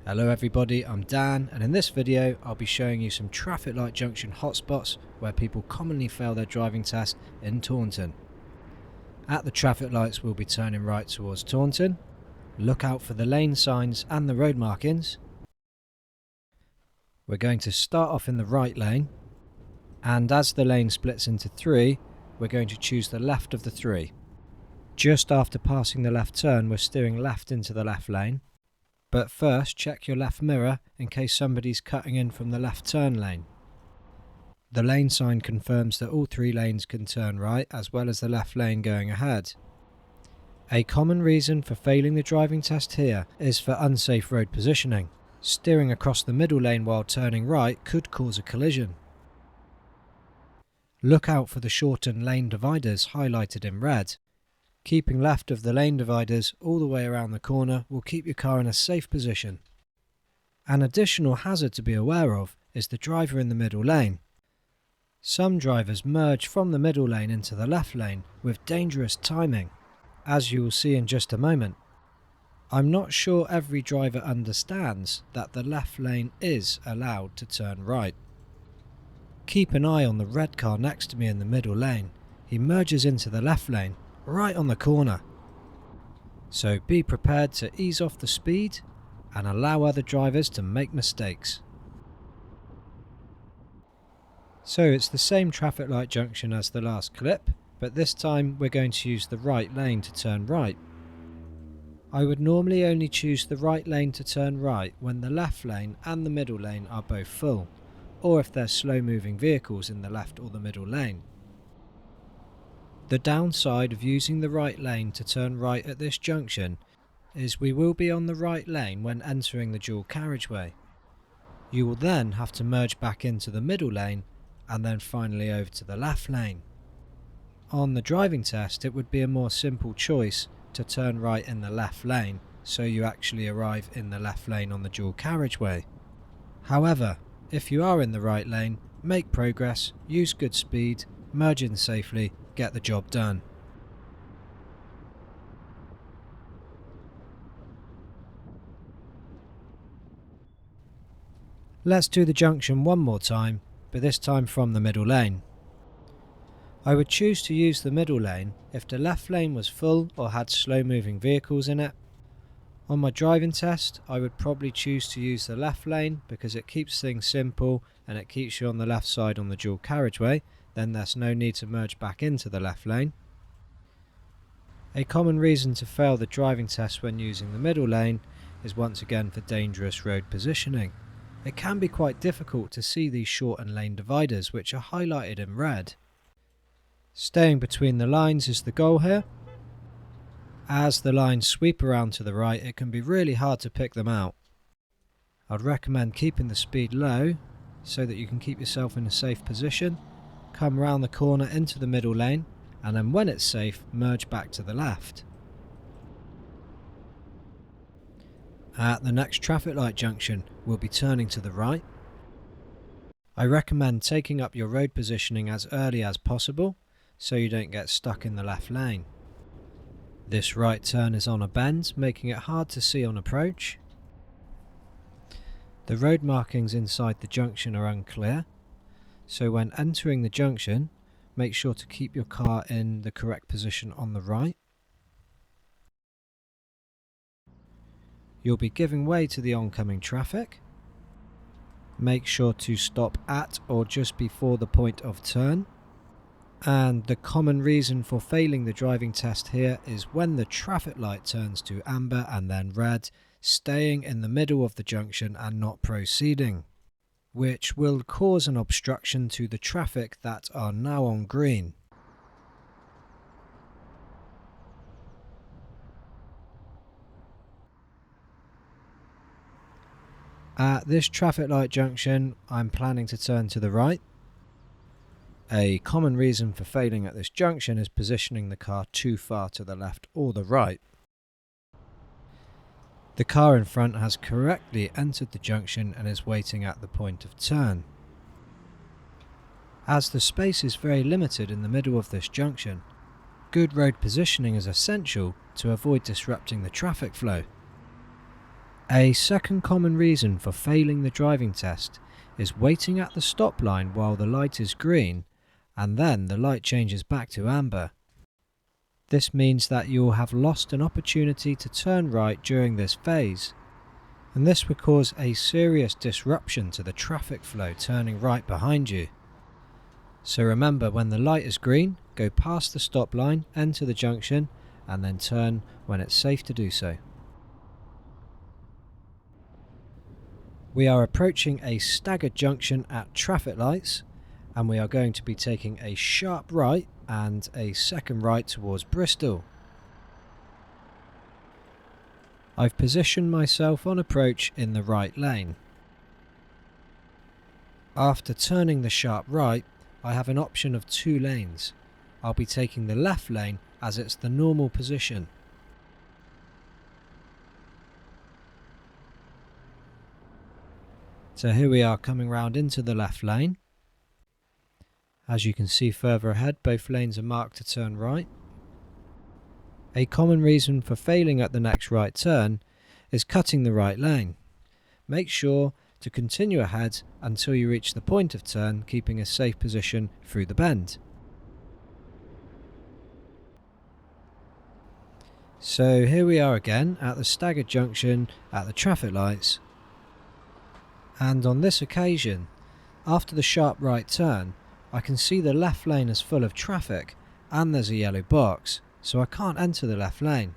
Hello everybody, I'm Dan, and in this video I'll be showing you some traffic light junction hotspots where people commonly fail their driving test in Taunton. At the traffic lights we'll be turning right towards Taunton. Look out for the lane signs and the road markings. We're going to start off in the right lane, and as the lane splits into three, we're going to choose the left of the three. Just after passing the left turn, we're steering left into the left lane. But first, check your left mirror in case somebody's cutting in from the left turn lane. The lane sign confirms that all three lanes can turn right, as well as the left lane going ahead. A common reason for failing the driving test here is for unsafe road positioning. Steering across the middle lane while turning right could cause a collision. Look out for the shortened lane dividers highlighted in red. Keeping left of the lane dividers all the way around the corner will keep your car in a safe position. An additional hazard to be aware of is the driver in the middle lane. Some drivers merge from the middle lane into the left lane with dangerous timing, as you will see in just a moment. I'm not sure every driver understands that the left lane is allowed to turn right. Keep an eye on the red car next to me in the middle lane. He merges into the left lane right on the corner. So be prepared to ease off the speed and allow other drivers to make mistakes. So it's the same traffic light junction as the last clip, but this time we're going to use the right lane to turn right. I would normally only choose the right lane to turn right when the left lane and the middle lane are both full, or if there's slow moving vehicles in the left or the middle lane. The downside of using the right lane to turn right at this junction is we will be on the right lane when entering the dual carriageway. You will then have to merge back into the middle lane and then finally over to the left lane. On the driving test it would be a more simple choice to turn right in the left lane, so you actually arrive in the left lane on the dual carriageway. However, if you are in the right lane, make progress, use good speed, merge in safely, get the job done. Let's do the junction one more time, but this time from the middle lane. I would choose to use the middle lane if the left lane was full or had slow moving vehicles in it. On my driving test, I would probably choose to use the left lane because it keeps things simple and it keeps you on the left side on the dual carriageway, then there's no need to merge back into the left lane. A common reason to fail the driving test when using the middle lane is once again for dangerous road positioning. It can be quite difficult to see these shortened lane dividers which are highlighted in red. Staying between the lines is the goal here. As the lines sweep around to the right, it can be really hard to pick them out. I'd recommend keeping the speed low so that you can keep yourself in a safe position. Come round the corner into the middle lane, and then when it's safe, merge back to the left. At the next traffic light junction, we'll be turning to the right. I recommend taking up your road positioning as early as possible, so you don't get stuck in the left lane. This right turn is on a bend, making it hard to see on approach. The road markings inside the junction are unclear, so when entering the junction, make sure to keep your car in the correct position on the right. You'll be giving way to the oncoming traffic. Make sure to stop at or just before the point of turn. And the common reason for failing the driving test here is when the traffic light turns to amber and then red, staying in the middle of the junction and not proceeding, which will cause an obstruction to the traffic that are now on green. At this traffic light junction, I'm planning to turn to the right. A common reason for failing at this junction is positioning the car too far to the left or the right. The car in front has correctly entered the junction and is waiting at the point of turn. As the space is very limited in the middle of this junction, good road positioning is essential to avoid disrupting the traffic flow. A second common reason for failing the driving test is waiting at the stop line while the light is green and then the light changes back to amber. This means that you will have lost an opportunity to turn right during this phase, and this will cause a serious disruption to the traffic flow turning right behind you. So remember, when the light is green, go past the stop line, enter the junction, and then turn when it's safe to do so. We are approaching a staggered junction at traffic lights, and we are going to be taking a sharp right and a second right towards Bristol. I've positioned myself on approach in the right lane. After turning the sharp right, I have an option of 2 lanes. I'll be taking the left lane as it's the normal position. So here we are coming round into the left lane. As you can see further ahead, both lanes are marked to turn right. A common reason for failing at the next right turn is cutting the right lane. Make sure to continue ahead until you reach the point of turn, keeping a safe position through the bend. So here we are again at the staggered junction at the traffic lights. And on this occasion, after the sharp right turn, I can see the left lane is full of traffic and there's a yellow box, so I can't enter the left lane.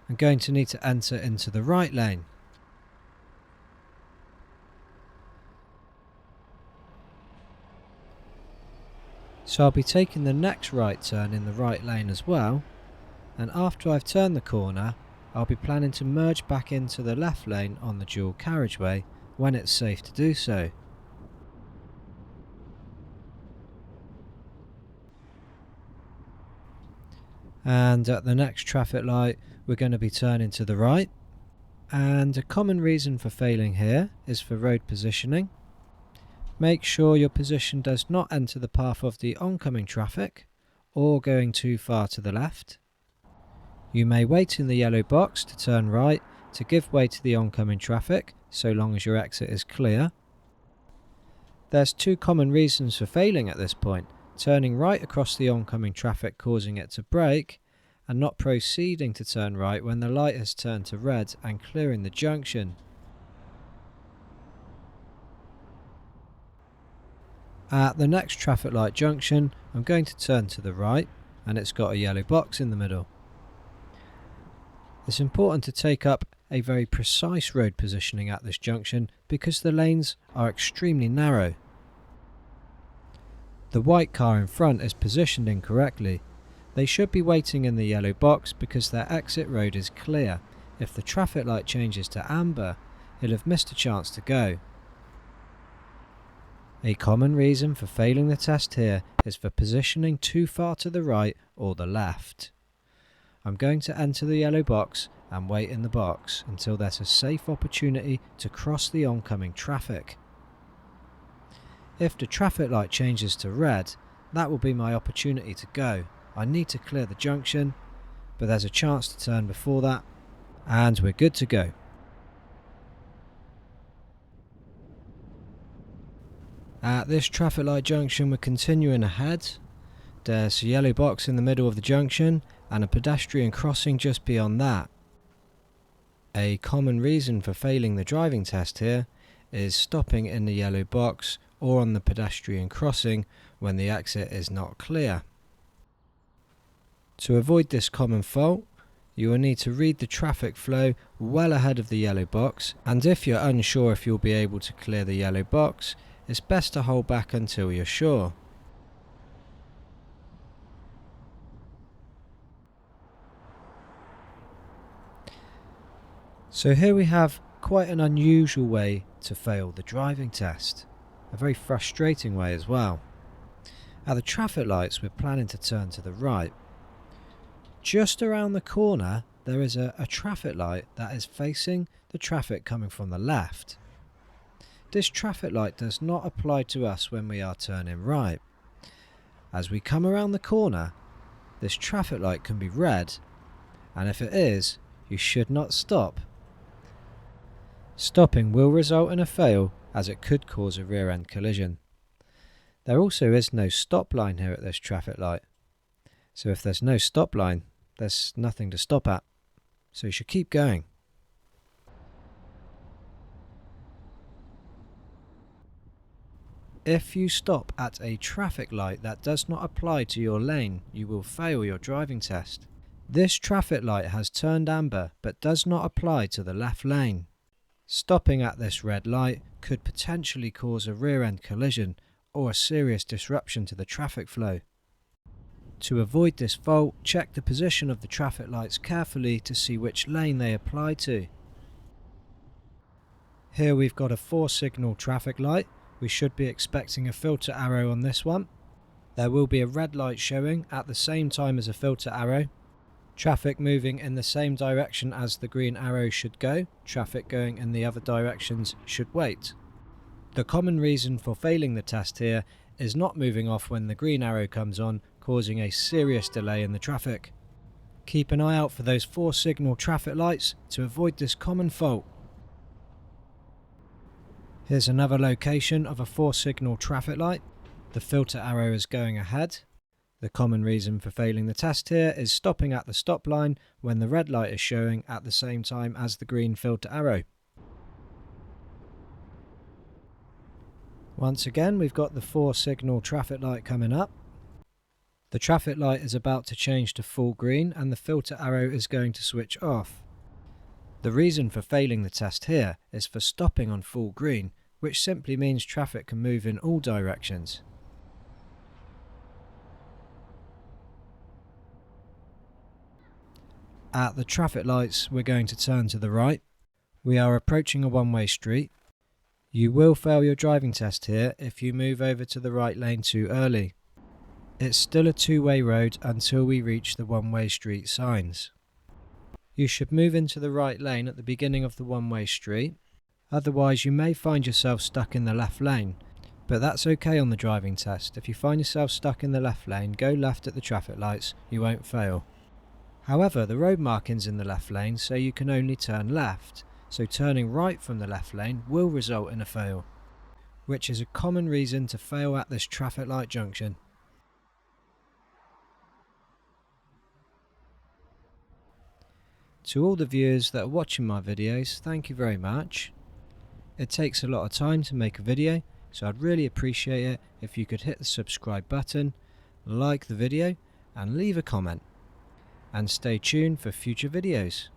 I'm going to need to enter into the right lane. So I'll be taking the next right turn in the right lane as well, and after I've turned the corner, I'll be planning to merge back into the left lane on the dual carriageway when it's safe to do so. And at the next traffic light, we're going to be turning to the right. And a common reason for failing here is for road positioning. Make sure your position does not enter the path of the oncoming traffic or going too far to the left. You may wait in the yellow box to turn right to give way to the oncoming traffic, so long as your exit is clear. There's 2 common reasons for failing at this point: turning right across the oncoming traffic causing it to brake, and not proceeding to turn right when the light has turned to red and clearing the junction. At the next traffic light junction, I'm going to turn to the right, and it's got a yellow box in the middle. It's important to take up a very precise road positioning at this junction because the lanes are extremely narrow. The white car in front is positioned incorrectly. They should be waiting in the yellow box because their exit road is clear. If the traffic light changes to amber, he'll have missed a chance to go. A common reason for failing the test here is for positioning too far to the right or the left. I'm going to enter the yellow box and wait in the box until there's a safe opportunity to cross the oncoming traffic. If the traffic light changes to red, that will be my opportunity to go. I need to clear the junction, but there's a chance to turn before that, and we're good to go. At this traffic light junction, we're continuing ahead. There's a yellow box in the middle of the junction and a pedestrian crossing just beyond that. A common reason for failing the driving test here is stopping in the yellow box or on the pedestrian crossing when the exit is not clear. To avoid this common fault, you will need to read the traffic flow well ahead of the yellow box, and if you're unsure if you'll be able to clear the yellow box, it's best to hold back until you're sure. So here we have quite an unusual way to fail the driving test. A very frustrating way as well. At the traffic lights, we're planning to turn to the right. Just around the corner, there is a traffic light that is facing the traffic coming from the left. This traffic light does not apply to us when we are turning right. As we come around the corner, this traffic light can be red, and if it is, you should not stop. Stopping will result in a fail, as it could cause a rear-end collision. There also is no stop line here at this traffic light, so if there's no stop line, there's nothing to stop at, so you should keep going. If you stop at a traffic light that does not apply to your lane, you will fail your driving test. This traffic light has turned amber but does not apply to the left lane. Stopping at this red light could potentially cause a rear-end collision or a serious disruption to the traffic flow. To avoid this fault, check the position of the traffic lights carefully to see which lane they apply to. Here we've got a 4-signal traffic light. We should be expecting a filter arrow on this one. There will be a red light showing at the same time as a filter arrow. Traffic moving in the same direction as the green arrow should go. Traffic going in the other directions should wait. The common reason for failing the test here is not moving off when the green arrow comes on, causing a serious delay in the traffic. Keep an eye out for those 4-signal traffic lights to avoid this common fault. Here's another location of a 4-signal traffic light. The filter arrow is going ahead. The common reason for failing the test here is stopping at the stop line when the red light is showing at the same time as the green filter arrow. Once again, we've got the 4-signal traffic light coming up. The traffic light is about to change to full green and the filter arrow is going to switch off. The reason for failing the test here is for stopping on full green, which simply means traffic can move in all directions. At the traffic lights, we're going to turn to the right. We are approaching a one-way street. You will fail your driving test here if you move over to the right lane too early. It's still a two-way road until we reach the one-way street signs. You should move into the right lane at the beginning of the one-way street. Otherwise, you may find yourself stuck in the left lane. But that's okay on the driving test. If you find yourself stuck in the left lane, go left at the traffic lights. You won't fail. However, the road markings in the left lane say you can only turn left, so turning right from the left lane will result in a fail, which is a common reason to fail at this traffic light junction. To all the viewers that are watching my videos, thank you very much. It takes a lot of time to make a video, so I'd really appreciate it if you could hit the subscribe button, like the video and leave a comment. And stay tuned for future videos.